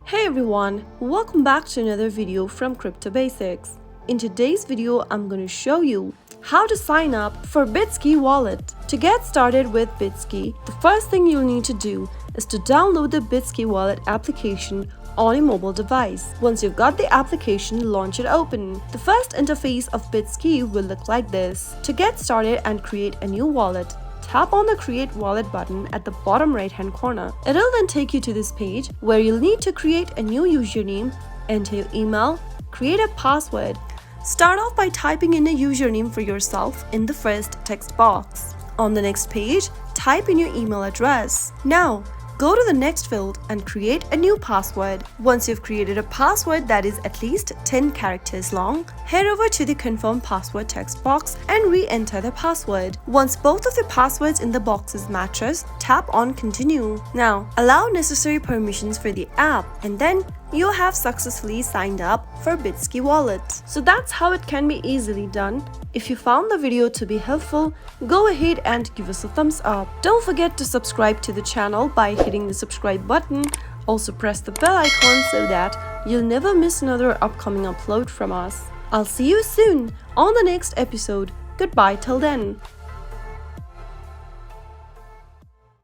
Hey everyone, welcome back to another video from Crypto Basics. In today's video, I'm going to show you how to sign up for Bitski wallet. To get started with Bitski, the first thing you'll need to do is to download the Bitski wallet application on a mobile device. Once you've got the application, launch it open. The first interface of Bitski will look like this. To get started and create a new wallet, tap on the Create Wallet button at the bottom right hand corner. It'll then take you to this page where you'll need to create a new username, enter your email, create a password. Start off by typing in a username for yourself in the first text box. On the next page, type in your email address. Now, go to the next field and create a new password. Once you've created a password that is at least 10 characters long, head over to the Confirm Password text box and re-enter the password. Once both of the passwords in the boxes matches, tap on Continue. Now, allow necessary permissions for the app and then you have successfully signed up for Bitski wallet. So that's how it can be easily done. If you found the video to be helpful, go ahead and give us a thumbs up. Don't forget to subscribe to the channel by hitting the subscribe button. Also press the bell icon so that you'll never miss another upcoming upload from us. I'll see you soon on the next episode. Goodbye till then.